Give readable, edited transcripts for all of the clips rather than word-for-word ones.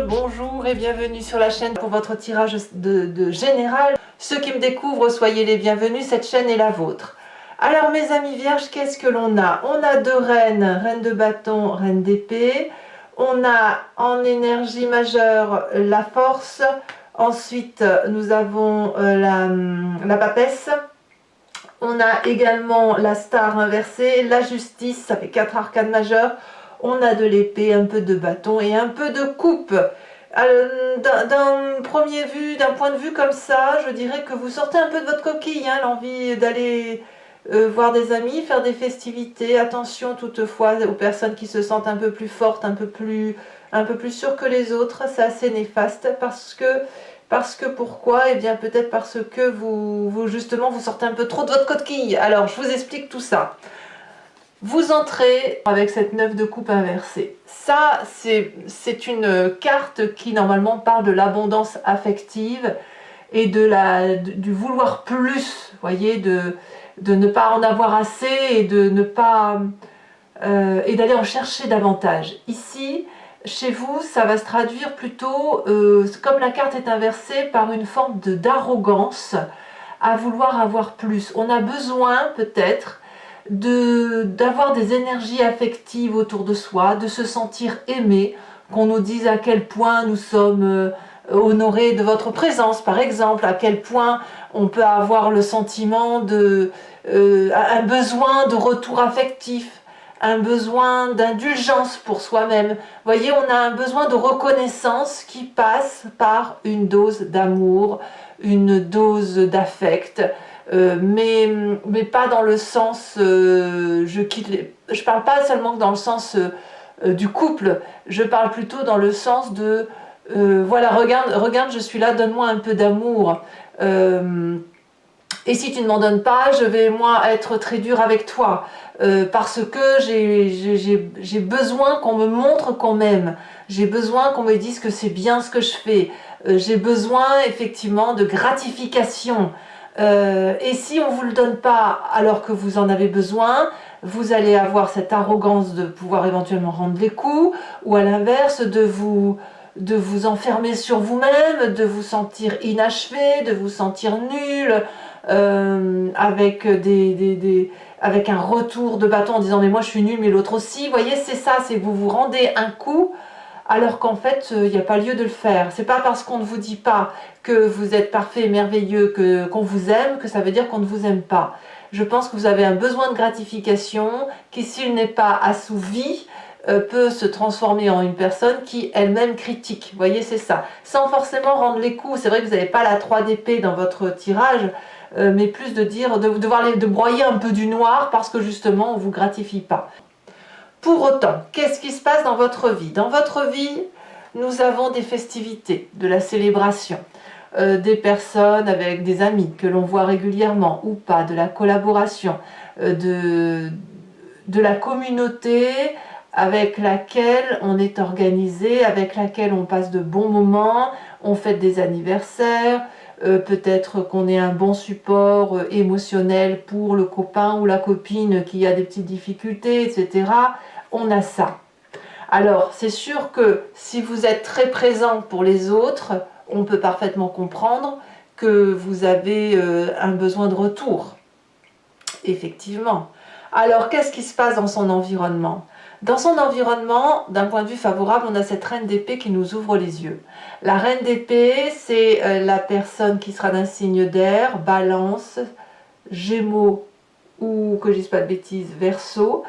bonjour et bienvenue sur la chaîne pour votre tirage de général. Ceux qui me découvrent, soyez les bienvenus, cette chaîne est la vôtre. Alors mes amis vierges, qu'est-ce que l'on a? On a deux reines, reine de bâton, reine d'épée. On a en énergie majeure la force. Ensuite, nous avons la papesse. On a également la star inversée, la justice, ça fait 4 arcanes majeures. On a de l'épée, un peu de bâton et un peu de coupe. D'un point de vue comme ça, je dirais que vous sortez un peu de votre coquille, hein, l'envie d'aller voir des amis, faire des festivités. Attention toutefois aux personnes qui se sentent un peu plus fortes, un peu plus sûres que les autres. C'est assez néfaste parce que pourquoi? Eh bien peut-être parce que justement vous sortez un peu trop de votre coquille. Alors je vous explique tout ça. Vous entrez avec cette 9 de coupe inversée. Ça, c'est une carte qui normalement parle de l'abondance affective et du vouloir plus, voyez, de ne pas en avoir assez et de ne pas et d'aller en chercher davantage. Ici, chez vous, ça va se traduire plutôt, comme la carte est inversée, par une forme d'arrogance à vouloir avoir plus. On a besoin peut-être d'avoir des énergies affectives autour de soi, de se sentir aimé, qu'on nous dise à quel point nous sommes honorés de votre présence, par exemple, à quel point on peut avoir le sentiment un besoin de retour affectif, un besoin d'indulgence pour soi-même. Vous voyez, on a un besoin de reconnaissance qui passe par une dose d'amour, une dose d'affect, mais pas dans le sens je parle pas seulement dans le sens du couple, je parle plutôt dans le sens de voilà, regarde, je suis là, donne-moi un peu d'amour, et si tu ne m'en donnes pas, je vais moi être très dur avec toi, parce que j'ai besoin qu'on me montre qu'on m'aime, j'ai besoin qu'on me dise que c'est bien ce que je fais, j'ai besoin effectivement de gratification. Et si on ne vous le donne pas alors que vous en avez besoin, vous allez avoir cette arrogance de pouvoir éventuellement rendre les coups, ou à l'inverse de vous enfermer sur vous-même, de vous sentir inachevé, de vous sentir nul, avec avec un retour de bâton en disant mais moi je suis nul mais l'autre aussi. Vous voyez, c'est ça, c'est vous vous rendez un coup alors qu'en fait, il n'y a pas lieu de le faire. C'est pas parce qu'on ne vous dit pas que vous êtes parfait et merveilleux qu'on vous aime, que ça veut dire qu'on ne vous aime pas. Je pense que vous avez un besoin de gratification qui, s'il n'est pas assouvi, peut se transformer en une personne qui elle-même critique. Vous voyez, c'est ça. Sans forcément rendre les coups. C'est vrai que vous n'avez pas la 3 d'épée dans votre tirage, mais plus de broyer un peu du noir parce que justement, on ne vous gratifie pas. Pour autant, qu'est-ce qui se passe dans votre vie? Dans votre vie, nous avons des festivités, de la célébration, des personnes avec des amis que l'on voit régulièrement ou pas, de la collaboration, de la communauté avec laquelle on est organisé, avec laquelle on passe de bons moments, on fête des anniversaires, peut-être qu'on est un bon support émotionnel pour le copain ou la copine qui a des petites difficultés, etc. On a ça. Alors, c'est sûr que si vous êtes très présent pour les autres, on peut parfaitement comprendre que vous avez un besoin de retour. Effectivement. Alors, qu'est-ce qui se passe dans son environnement? Dans son environnement, d'un point de vue favorable, on a cette reine d'épée qui nous ouvre les yeux. La reine d'épée, c'est la personne qui sera d'un signe d'air, Balance, Gémeaux ou, que je ne dise pas de bêtises, Verseau,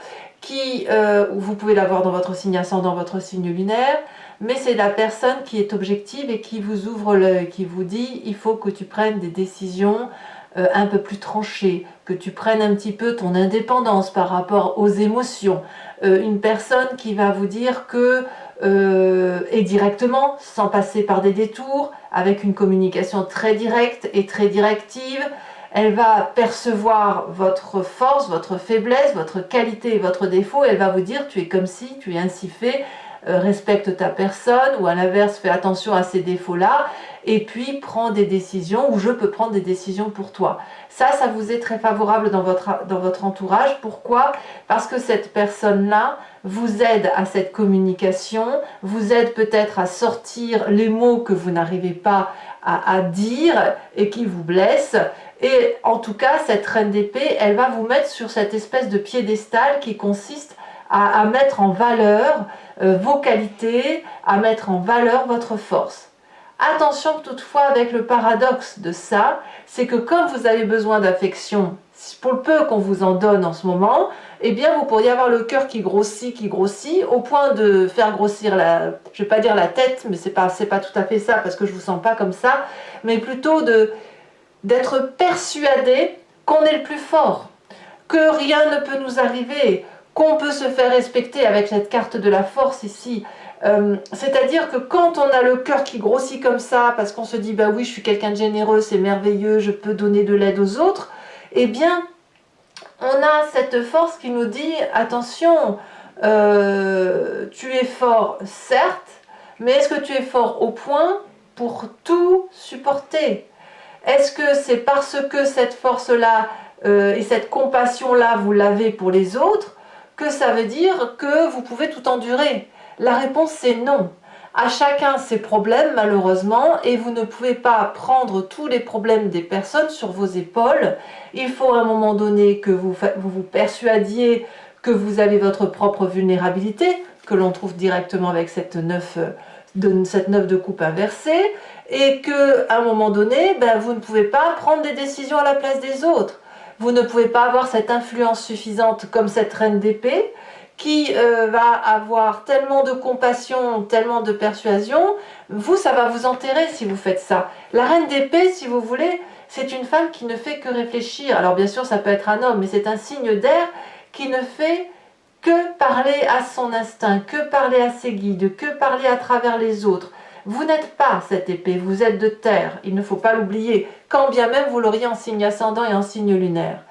vous pouvez l'avoir dans votre signe ascendant, votre signe lunaire, mais c'est la personne qui est objective et qui vous ouvre l'œil, qui vous dit il faut que tu prennes des décisions un peu plus tranchées, que tu prennes un petit peu ton indépendance par rapport aux émotions. Une personne qui va vous dire que, et directement, sans passer par des détours, avec une communication très directe et très directive, elle va percevoir votre force, votre faiblesse, votre qualité et votre défaut, et elle va vous dire tu es comme si, tu es ainsi fait, respecte ta personne, ou à l'inverse, fais attention à ces défauts-là, et puis prends des décisions, ou je peux prendre des décisions pour toi. Ça vous est très favorable dans votre entourage. Pourquoi? Parce que cette personne-là vous aide à cette communication, vous aide peut-être à sortir les mots que vous n'arrivez pas à dire et qui vous blessent. Et en tout cas, cette reine d'épée, elle va vous mettre sur cette espèce de piédestal qui consiste à mettre en valeur vos qualités, à mettre en valeur votre force. Attention toutefois avec le paradoxe de ça, c'est que comme vous avez besoin d'affection, pour le peu qu'on vous en donne en ce moment, eh bien vous pourriez avoir le cœur qui grossit, au point de faire grossir je vais pas dire la tête, mais c'est pas tout à fait ça, parce que je vous sens pas comme ça, mais plutôt d'être persuadé qu'on est le plus fort, que rien ne peut nous arriver, qu'on peut se faire respecter avec cette carte de la force ici. C'est-à-dire que quand on a le cœur qui grossit comme ça, parce qu'on se dit bah oui, je suis quelqu'un de généreux, c'est merveilleux, je peux donner de l'aide aux autres, eh bien on a cette force qui nous dit attention, tu es fort certes, mais est-ce que tu es fort au point pour tout supporter? Est-ce que c'est parce que cette force-là et cette compassion-là, vous l'avez pour les autres, que ça veut dire que vous pouvez tout endurer? La réponse c'est non. À chacun ses problèmes malheureusement, et vous ne pouvez pas prendre tous les problèmes des personnes sur vos épaules. Il faut à un moment donné que vous vous persuadiez que vous avez votre propre vulnérabilité, que l'on trouve directement avec cette neuf de coupe inversée, et que à un moment donné, vous ne pouvez pas prendre des décisions à la place des autres. Vous ne pouvez pas avoir cette influence suffisante comme cette reine d'épée, qui va avoir tellement de compassion, tellement de persuasion, ça va vous enterrer si vous faites ça. La reine d'épée, si vous voulez, c'est une femme qui ne fait que réfléchir. Alors bien sûr, ça peut être un homme, mais c'est un signe d'air qui ne fait que parler à son instinct, que parler à ses guides, que parler à travers les autres. Vous n'êtes pas cette épée, vous êtes de terre, il ne faut pas l'oublier, quand bien même vous l'auriez en signe ascendant et en signe lunaire.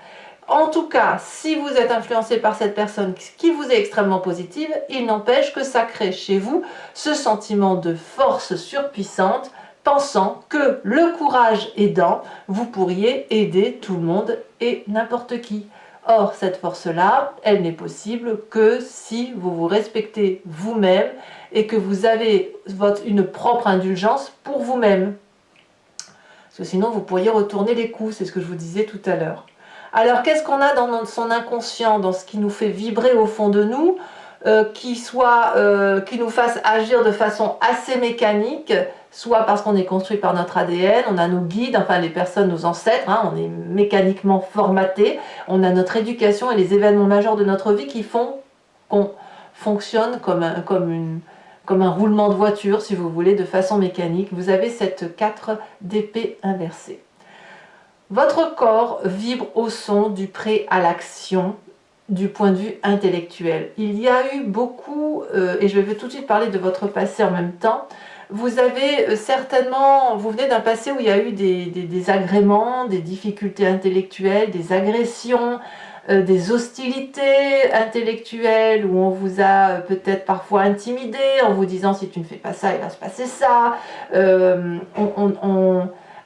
En tout cas, si vous êtes influencé par cette personne qui vous est extrêmement positive, il n'empêche que ça crée chez vous ce sentiment de force surpuissante, pensant que le courage aidant, vous pourriez aider tout le monde et n'importe qui. Or, cette force-là, elle n'est possible que si vous vous respectez vous-même et que vous avez une propre indulgence pour vous-même. Parce que sinon, vous pourriez retourner les coups, c'est ce que je vous disais tout à l'heure. Alors, qu'est-ce qu'on a dans son inconscient, dans ce qui nous fait vibrer au fond de nous, qui nous fasse agir de façon assez mécanique, soit parce qu'on est construit par notre ADN, on a nos guides, enfin les personnes, nos ancêtres, on est mécaniquement formaté, on a notre éducation et les événements majeurs de notre vie qui font qu'on fonctionne comme un roulement de voiture, si vous voulez, de façon mécanique. Vous avez cette 4 d'épée inversée. Votre corps vibre au son du prêt à l'action du point de vue intellectuel. Il y a eu beaucoup, et je vais tout de suite parler de votre passé en même temps, vous avez certainement, vous venez d'un passé où il y a eu des agréments, des difficultés intellectuelles, des agressions, des hostilités intellectuelles où on vous a peut-être parfois intimidé en vous disant si tu ne fais pas ça, il va se passer ça.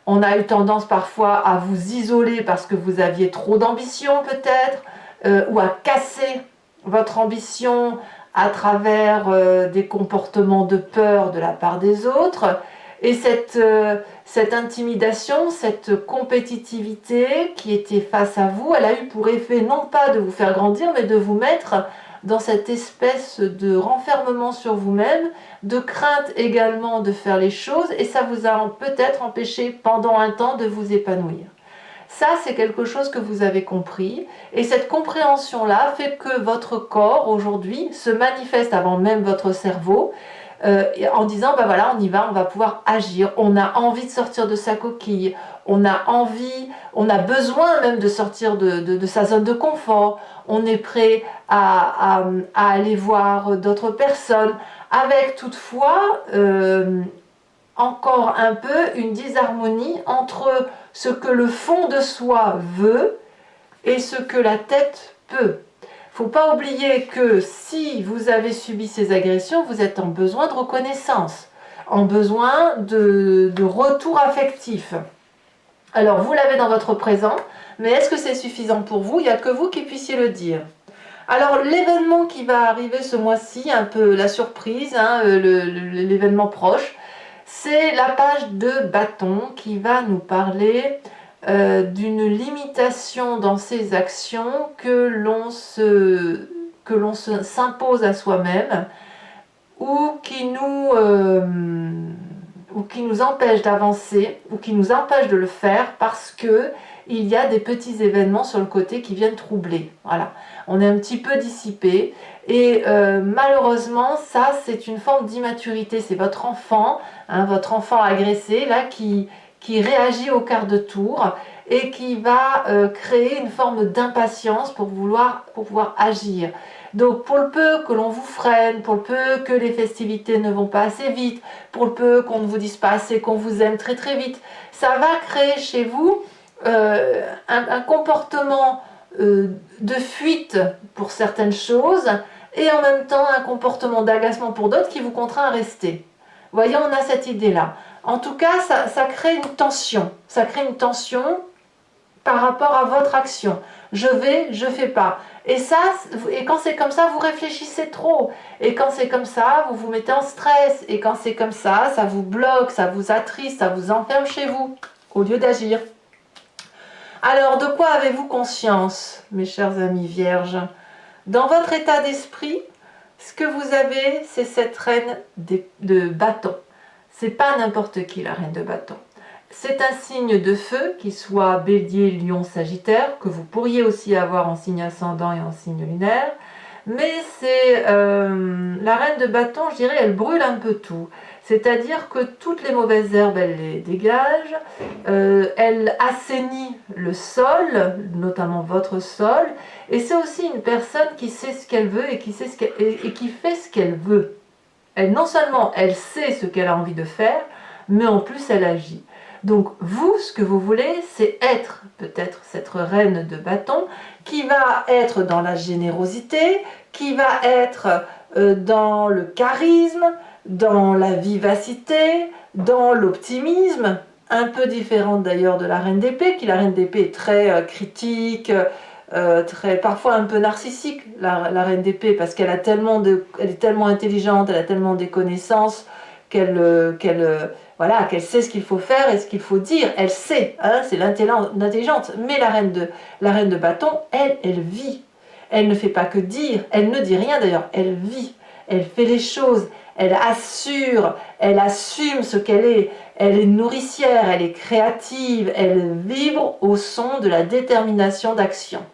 On a eu tendance parfois à vous isoler parce que vous aviez trop d'ambition peut-être, ou à casser votre ambition à travers des comportements de peur de la part des autres. Et cette intimidation, cette compétitivité qui était face à vous, elle a eu pour effet non pas de vous faire grandir, mais de vous mettre dans cette espèce de renfermement sur vous-même, de crainte également de faire les choses, et ça vous a peut-être empêché pendant un temps de vous épanouir. Ça, c'est quelque chose que vous avez compris, et cette compréhension-là fait que votre corps, aujourd'hui, se manifeste avant même votre cerveau, en disant, voilà, on y va, on va pouvoir agir, on a envie de sortir de sa coquille, on a envie, on a besoin même de sortir de sa zone de confort, on est prêt à aller voir d'autres personnes, avec toutefois encore un peu une disharmonie entre ce que le fond de soi veut et ce que la tête peut. Il ne faut pas oublier que si vous avez subi ces agressions, vous êtes en besoin de reconnaissance, en besoin de retour affectif. Alors vous l'avez dans votre présent, mais est-ce que c'est suffisant pour vous? Il n'y a que vous qui puissiez le dire. Alors l'événement qui va arriver ce mois-ci, un peu la surprise, hein, l'événement proche, c'est la page de bâton qui va nous parler d'une limitation dans ses actions que l'on s'impose à soi-même ou ou qui nous empêche d'avancer ou qui nous empêche de le faire parce que il y a des petits événements sur le côté qui viennent troubler. Voilà, on est un petit peu dissipé et malheureusement ça c'est une forme d'immaturité, c'est votre enfant, hein, votre enfant agressé là qui réagit au quart de tour et qui va créer une forme d'impatience pour pouvoir agir. Donc pour le peu que l'on vous freine, pour le peu que les festivités ne vont pas assez vite, pour le peu qu'on ne vous dise pas assez qu'on vous aime très très vite, ça va créer chez vous un comportement de fuite pour certaines choses et en même temps un comportement d'agacement pour d'autres qui vous contraint à rester. Vous voyez, on a cette idée-là. En tout cas, ça crée une tension. Ça crée une tension par rapport à votre action. Je vais, je fais pas. Et quand c'est comme ça, vous réfléchissez trop. Et quand c'est comme ça, vous vous mettez en stress. Et quand c'est comme ça vous bloque, ça vous attriste, ça vous enferme chez vous, au lieu d'agir. Alors, de quoi avez-vous conscience, mes chers amis vierges? Dans votre état d'esprit, ce que vous avez, c'est cette reine de bâton. C'est pas n'importe qui, la reine de bâton. C'est un signe de feu, qui soit bélier, lion, sagittaire, que vous pourriez aussi avoir en signe ascendant et en signe lunaire. Mais c'est la reine de bâton, je dirais, elle brûle un peu tout. C'est-à-dire que toutes les mauvaises herbes, elle les dégage, elle assainit le sol, notamment votre sol, et c'est aussi une personne qui sait ce qu'elle veut et qui fait ce qu'elle veut. Elle, non seulement elle sait ce qu'elle a envie de faire, mais en plus elle agit. Donc vous, ce que vous voulez, c'est être peut-être cette reine de bâton qui va être dans la générosité, qui va être dans le charisme, dans la vivacité, dans l'optimisme, un peu différente d'ailleurs de la reine d'épée, qui la reine d'épée est très critique, parfois un peu narcissique, la reine d'épée, parce qu'elle elle est tellement intelligente, elle a tellement des connaissances voilà, qu'elle sait ce qu'il faut faire et ce qu'il faut dire. Elle sait, hein, c'est l'intelligente. Mais la reine de bâton, elle vit. Elle ne fait pas que dire, elle ne dit rien d'ailleurs, elle vit. Elle fait les choses, elle assume ce qu'elle est. Elle est nourricière, elle est créative, elle vibre au son de la détermination d'action.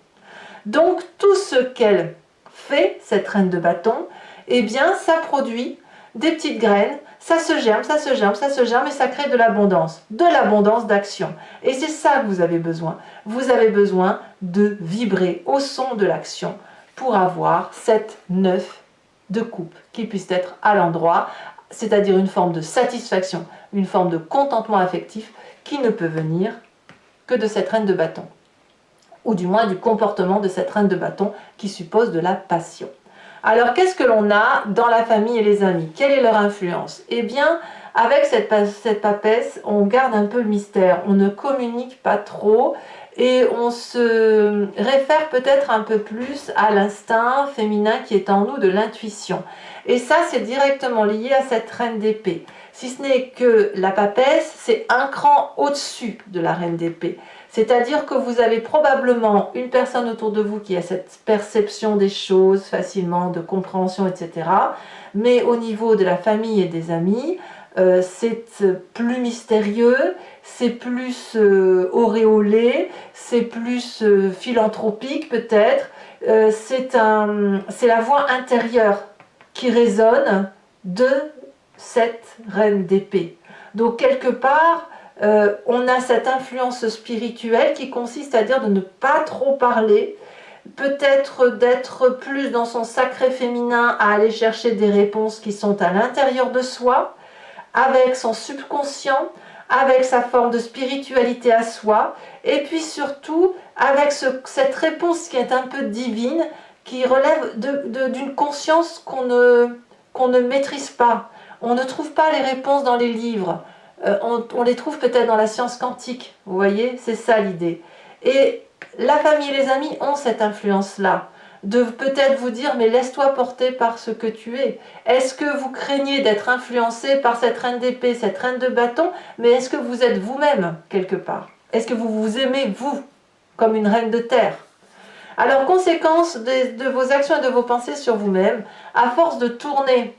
Donc tout ce qu'elle fait, cette reine de bâton, eh bien ça produit des petites graines, ça se germe, ça se germe, ça se germe et ça crée de l'abondance d'action. Et c'est ça que vous avez besoin. Vous avez besoin de vibrer au son de l'action pour avoir cette 9 de coupe qui puisse être à l'endroit, c'est-à-dire une forme de satisfaction, une forme de contentement affectif qui ne peut venir que de cette reine de bâton, ou du moins du comportement de cette reine de bâton qui suppose de la passion. Alors qu'est-ce que l'on a dans la famille et les amis? Quelle est leur influence? Eh bien, avec cette papesse, on garde un peu le mystère, on ne communique pas trop et on se réfère peut-être un peu plus à l'instinct féminin qui est en nous, de l'intuition. Et ça, c'est directement lié à cette reine d'épée. Si ce n'est que la papesse, c'est un cran au-dessus de la reine d'épée. C'est-à-dire que vous avez probablement une personne autour de vous qui a cette perception des choses facilement, de compréhension, etc. Mais au niveau de la famille et des amis, c'est plus mystérieux, c'est plus auréolé, c'est plus philanthropique peut-être. C'est la voix intérieure qui résonne de cette reine d'épée. Donc quelque part, on a cette influence spirituelle qui consiste à dire de ne pas trop parler, peut-être d'être plus dans son sacré féminin, à aller chercher des réponses qui sont à l'intérieur de soi, avec son subconscient, avec sa forme de spiritualité à soi, et puis surtout avec cette réponse qui est un peu divine, qui relève d'une conscience qu'on ne maîtrise pas. On ne trouve pas les réponses dans les livres. On les trouve peut-être dans la science quantique, vous voyez, c'est ça l'idée. Et la famille et les amis ont cette influence-là. de peut-être vous dire, mais laisse-toi porter par ce que tu es. Est-ce que vous craignez d'être influencé par cette reine d'épée, cette reine de bâton, mais est-ce que vous êtes vous-même quelque part? Est-ce que vous vous aimez, vous, comme une reine de terre? Alors, conséquence de vos actions et de vos pensées sur vous-même, à force de tourner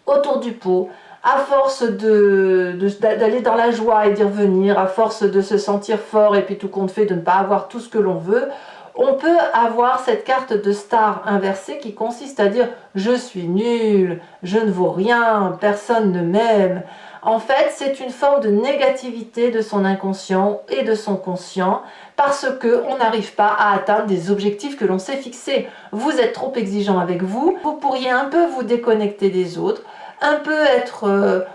autour du pot, à force d'aller dans la joie et d'y revenir, à force de se sentir fort et puis tout compte fait de ne pas avoir tout ce que l'on veut, on peut avoir cette carte de star inversée qui consiste à dire « je suis nul, je ne vaux rien, personne ne m'aime ». En fait, c'est une forme de négativité de son inconscient et de son conscient parce qu'on n'arrive pas à atteindre des objectifs que l'on s'est fixés. Vous êtes trop exigeant avec vous, vous pourriez un peu vous déconnecter des autres, un peu être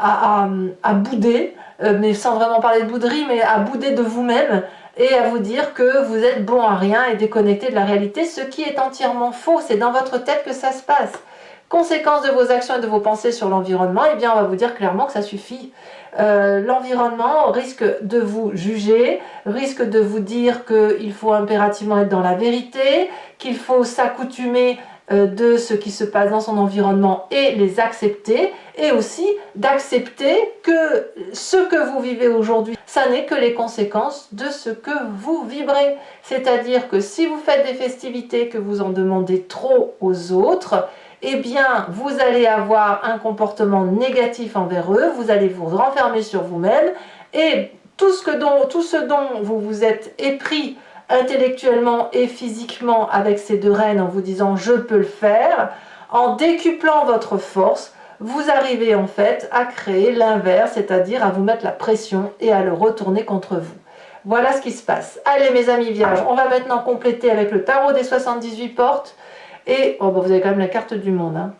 à bouder, mais sans vraiment parler de bouderie, mais à bouder de vous-même et à vous dire que vous êtes bon à rien et déconnecté de la réalité, ce qui est entièrement faux. C'est dans votre tête que ça se passe. Conséquence de vos actions et de vos pensées sur l'environnement, eh bien on va vous dire clairement que ça suffit. L'environnement risque de vous juger, risque de vous dire qu'il faut impérativement être dans la vérité, qu'il faut s'accoutumer de ce qui se passe dans son environnement et les accepter, et aussi d'accepter que ce que vous vivez aujourd'hui, ça n'est que les conséquences de ce que vous vibrez. C'est-à-dire que si vous faites des festivités, que vous en demandez trop aux autres, eh bien, vous allez avoir un comportement négatif envers eux, vous allez vous renfermer sur vous-même, et tout ce dont vous vous êtes épris intellectuellement et physiquement avec ces deux reines en vous disant « je peux le faire », en décuplant votre force, vous arrivez en fait à créer l'inverse, c'est-à-dire à vous mettre la pression et à le retourner contre vous. Voilà ce qui se passe. Allez mes amis vierges, on va maintenant compléter avec le tarot des 78 portes. Et oh, bah, vous avez quand même la carte du monde. Hein.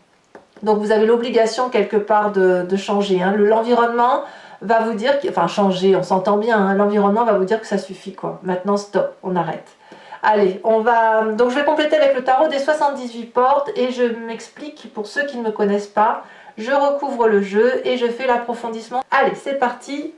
Donc vous avez l'obligation quelque part de changer. Hein. L'environnement va vous dire, enfin changer, on s'entend bien, hein. L'environnement va vous dire que ça suffit quoi. Maintenant stop, on arrête. Allez, on va. Donc je vais compléter avec le tarot des 78 portes et je m'explique pour ceux qui ne me connaissent pas. Je recouvre le jeu et je fais l'approfondissement. Allez, c'est parti.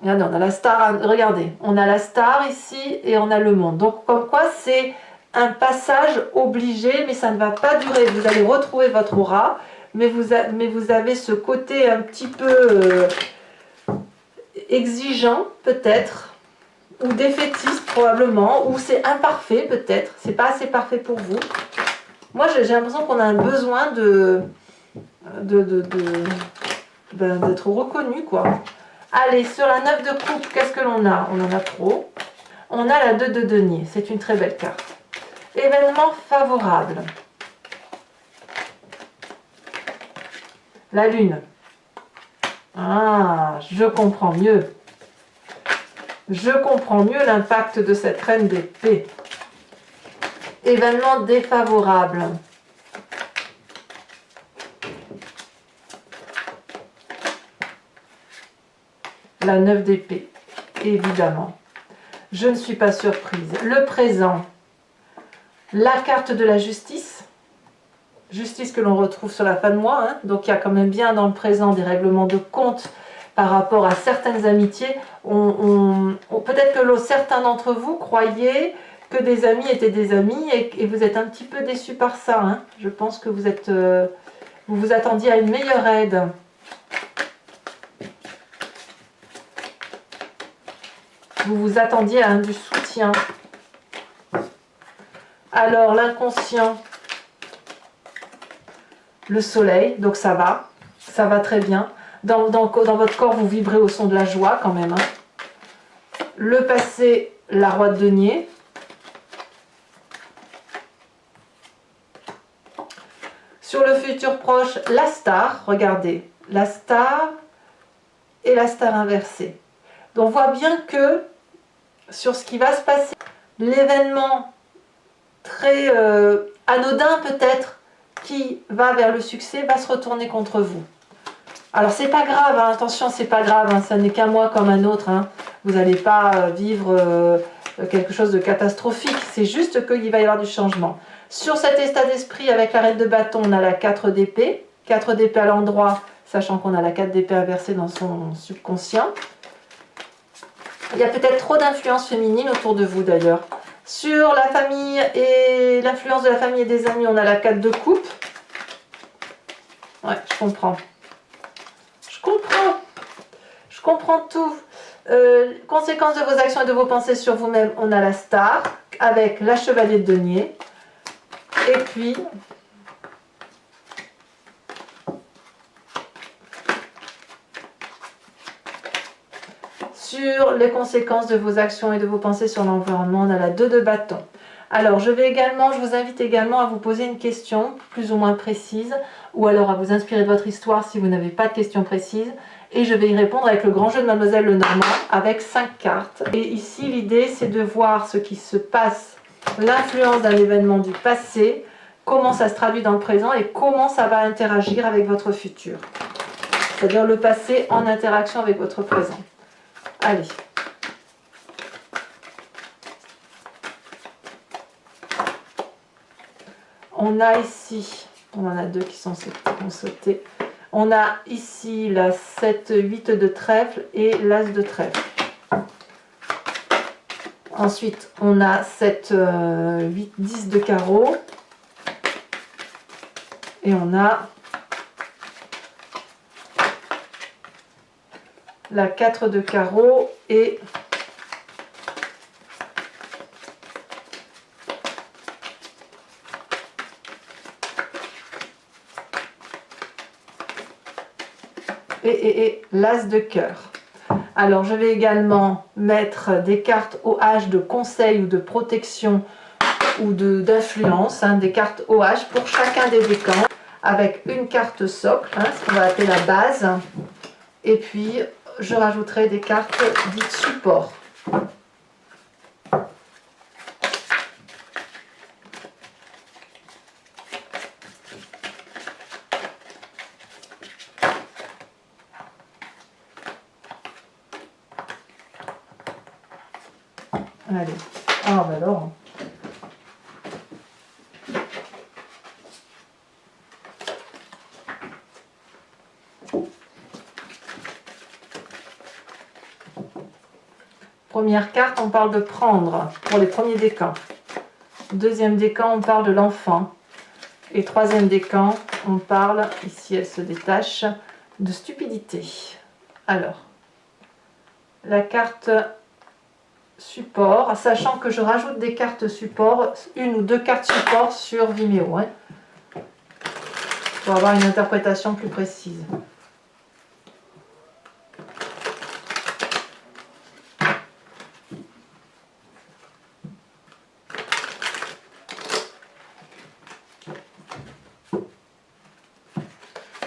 Regardez, on a la star, regardez, on a la star ici et on a le monde. Donc comme quoi c'est un passage obligé, mais ça ne va pas durer. Vous allez retrouver votre aura, mais vous avez ce côté un petit peu exigeant peut-être, ou défaitiste probablement, ou c'est imparfait peut-être, c'est pas assez parfait pour vous. Moi j'ai l'impression qu'on a un besoin d'être reconnu quoi. Allez, sur la 9 de coupe, qu'est-ce que l'on a? On en a trop. On a la 2 de denier, c'est une très belle carte. Événement favorable. La lune. Ah, je comprends mieux. Je comprends mieux l'impact de cette reine d'épée. Événement défavorable. La 9 d'épée, évidemment. Je ne suis pas surprise. Le présent. La carte de la justice. Justice que l'on retrouve sur la fin de mois. Hein. Donc il y a quand même bien dans le présent des règlements de compte par rapport à certaines amitiés. Peut-être que certains d'entre vous croyaient que des amis étaient des amis et vous êtes un petit peu déçus par ça. Hein. Je pense que vous vous attendiez à une meilleure aide. Vous vous attendiez à du soutien. Alors, l'inconscient, le soleil, donc ça va très bien. Dans votre corps, vous vibrez au son de la joie quand même. Hein. Le passé, la roi de denier. Sur le futur proche, la star, regardez, la star et la star inversée. Donc on voit bien que sur ce qui va se passer, l'événement très anodin peut-être qui va vers le succès va se retourner contre vous. Alors c'est pas grave, hein, attention, c'est pas grave, hein, ça n'est qu'un mois comme un autre, hein. Vous n'allez pas vivre quelque chose de catastrophique, c'est juste qu'il va y avoir du changement. Sur cet état d'esprit avec la reine de bâton, on a la 4 d'épée, 4 d'épée à l'endroit, sachant qu'on a la 4 d'épée inversée dans son subconscient. Il y a peut-être trop d'influence féminine autour de vous d'ailleurs. Sur la famille et l'influence de la famille et des amis, on a la 4 de coupe. Ouais, je comprends. Je comprends tout. Conséquences de vos actions et de vos pensées sur vous-même, on a la star avec la chevalier de denier. Et puis, sur les conséquences de vos actions et de vos pensées sur l'environnement, on a la 2 de bâton. Alors, je vous invite également à vous poser une question plus ou moins précise, ou alors à vous inspirer de votre histoire si vous n'avez pas de questions précises. Et je vais y répondre avec le grand jeu de Mademoiselle Lenormand, avec 5 cartes. Et ici, l'idée, c'est de voir ce qui se passe, l'influence d'un événement du passé, comment ça se traduit dans le présent et comment ça va interagir avec votre futur. C'est-à-dire le passé en interaction avec votre présent. Allez. On a ici, on en a 2 qui sont sautés. On a ici la 7, 8 de trèfle et l'as de trèfle. Ensuite, on a 7, 8, 10 de carreau. Et on a la 4 de carreau et l'as de cœur. Alors, je vais également mettre des cartes OH de conseil ou de protection ou d'influence, des cartes OH pour chacun des décans, avec une carte socle, ce qu'on va appeler la base, et puis je rajouterai des cartes dites support. Allez, ah bah alors. Première carte, on parle de prendre pour les premiers décans. Deuxième décan, on parle de l'enfant. Et troisième décan, on parle, ici elle se détache, de stupidité. Alors, la carte support, sachant que je rajoute des cartes support, 1 ou 2 cartes support sur Vimeo, pour avoir une interprétation plus précise.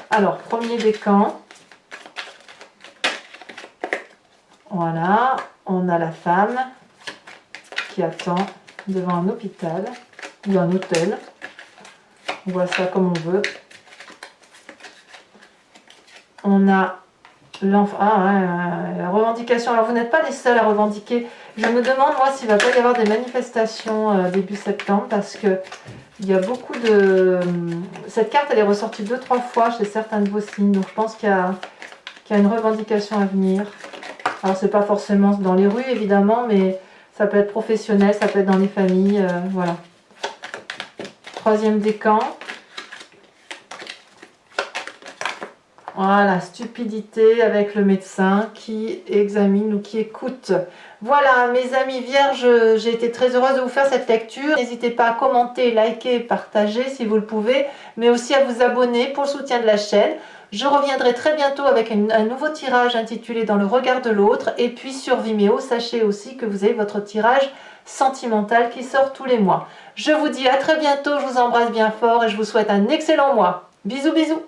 Alors, premier décan. Voilà, on a la femme qui attend devant un hôpital ou un hôtel. On voit ça comme on veut. On a l'enfant. La revendication. Alors, vous n'êtes pas les seuls à revendiquer. Je me demande, moi, s'il ne va pas y avoir des manifestations début septembre parce que il y a beaucoup de... Cette carte, elle est ressortie 2-3 fois chez certains de vos signes. Donc, je pense qu'il y a une revendication à venir. Alors, c'est pas forcément dans les rues, évidemment, mais ça peut être professionnel, ça peut être dans les familles. Voilà. Troisième décan. Voilà, stupidité avec le médecin qui examine ou qui écoute. Voilà, mes amis vierges, j'ai été très heureuse de vous faire cette lecture. N'hésitez pas à commenter, liker, partager si vous le pouvez, mais aussi à vous abonner pour le soutien de la chaîne. Je reviendrai très bientôt avec un nouveau tirage intitulé Dans le regard de l'autre. Et puis sur Vimeo, sachez aussi que vous avez votre tirage sentimental qui sort tous les mois. Je vous dis à très bientôt, je vous embrasse bien fort et je vous souhaite un excellent mois. Bisous bisous.